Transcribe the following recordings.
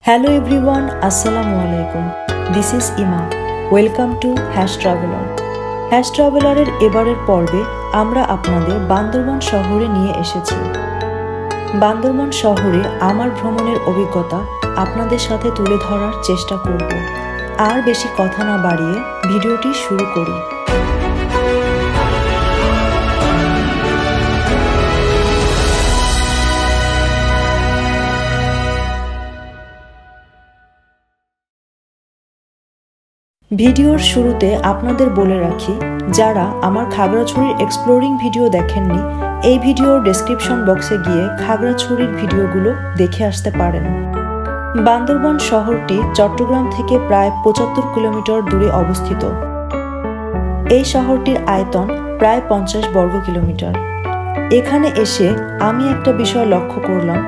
Hello everyone, Assalamu alaikum. This is Ima. Welcome to #traveler. #traveler-এর এবারের পর্বে আমরা আপনাদের বান্দরবান শহরে নিয়ে এসেছি। বান্দরবান শহরে আমার ভ্রমণের অভিজ্ঞতা আপনাদের সাথে তুলে ধরার চেষ্টা করব। আর বেশি কথা না বাড়িয়ে ভিডিওটি শুরু করি। ভিডিওর শুরুতে আপনাদের বলে রাখি, যারা আমার খাগড়াছড়ির এক্সপ্লোরিং ভিডিও দেখেননি, এই ভিডিওর ডেসক্রিপশন বক্সে গিয়ে খাগড়াছড়ির ভিডিওগুলো দেখে আসতে পারেন। বান্দরবান শহরটি চট্টগ্রাম থেকে প্রায় ৭৫ কিলোমিটার দূরে অবস্থিত। এই শহরটির আয়তন প্রায় ৫০ বর্গ কিলোমিটার। এখানে এসে আমি একটা বিষয় লক্ষ্য করলাম,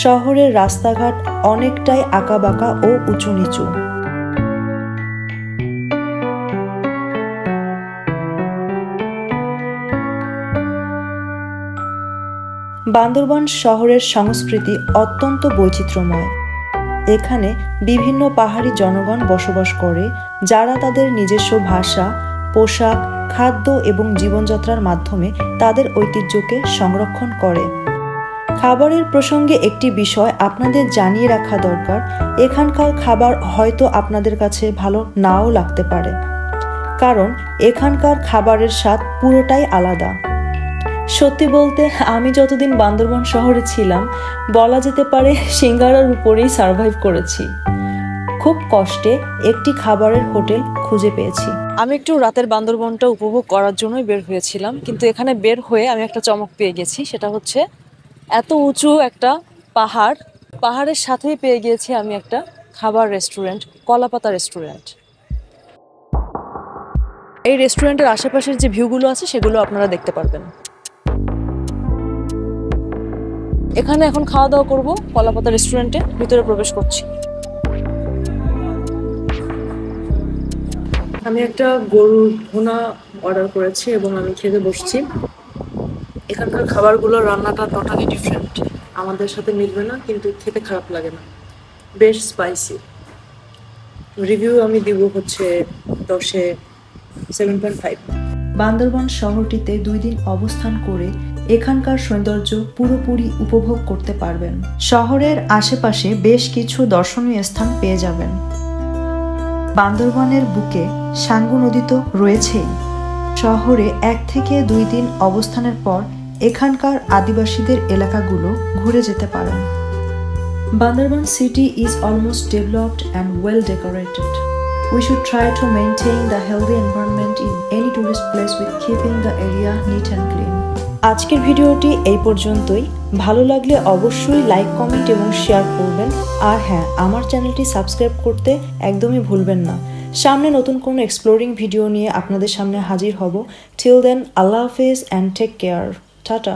শহরের রাস্তাঘাট অনেকটাই আঁকাবাঁকা ও উঁচু নিচু। বান্দরবান শহরের সংস্কৃতি অত্যন্ত বৈচিত্র্যময়। এখানে বিভিন্ন পাহাড়ি জনগণ বসবাস করে, যারা তাদের নিজস্ব ভাষা, পোশাক, খাদ্য এবং জীবনযাত্রার মাধ্যমে তাদের ঐতিহ্যকে সংরক্ষণ করে। খাবারের প্রসঙ্গে একটি বিষয় আপনাদের জানিয়ে রাখা দরকার, এখানকার খাবার হয়তো আপনাদের কাছে ভালো নাও লাগতে পারে, কারণ এখানকার খাবারের স্বাদ পুরোটাই আলাদা। সত্যি বলতে আমি যতদিন বান্দরবান শহরে ছিলাম, বলা যেতে পারে সিঙ্গারার উপরেই সার্ভাইভ করেছি। খুব কষ্টে একটি খাবারের হোটেল খুঁজে পেয়েছি। আমি একটু রাতের বান্দরবনটা উপভোগ করার জন্যই বের হয়েছিলাম, কিন্তু এখানে বের হয়ে আমি একটা চমক পেয়ে গেছি। সেটা হচ্ছে এত উঁচু একটা পাহাড়ের সাথেই পেয়ে গিয়েছি আমি একটা খাবার রেস্টুরেন্ট, কলাপাতা রেস্টুরেন্ট। এই রেস্টুরেন্টের আশেপাশের যে ভিউগুলো আছে সেগুলো আপনারা দেখতে পারবেন। এখানে এখন খাওয়া দাওয়া করবো কলাপাতা রেস্টুরেন্টে। ভিতরে প্রবেশ করছি। আমি একটা গরুর ভুনা অর্ডার করেছি এবং আমি খেতে বসছি। এখানকার খাবারগুলো রান্নাটা টোটালি ডিফারেন্ট, আমাদের সাথে মিলবে না, কিন্তু খেতে খারাপ লাগে না, বেশ স্পাইসি। রিভিউ আমি দিব হচ্ছে 10-এ 7.5। বান্দরবান শহরটিতে 2 দিন অবস্থান করে এখানকার সৌন্দর্য পুরোপুরি উপভোগ করতে পারবেন। শহরের আশেপাশে বেশ কিছু দর্শনীয় স্থান পেয়ে যাবেন। বান্দরবানের বুকে সাঙ্গু নদী তো রয়েছেই। শহরে 1 থেকে 2 দিন অবস্থানের পর এখানকার আদিবাসীদের এলাকাগুলো ঘুরে যেতে পারেন। Bandarban city is almost developed and well decorated. We should try to maintain the healthy environment in any tourist place with keeping the area neat and clean. আজকের ভিডিওটি এই পর্যন্তই। ভালো লাগলে অবশ্যই লাইক, কমেন্ট এবং শেয়ার করবেন। আর হ্যাঁ, আমার চ্যানেলটি সাবস্ক্রাইব করতে একদমই ভুলবেন না। সামনে নতুন কোনো এক্সপ্লোরিং ভিডিও নিয়ে আপনাদের সামনে হাজির হব। টিল দেন, আল্লাহ হাফেজ অ্যান্ড টেক কেয়ার। টাটা।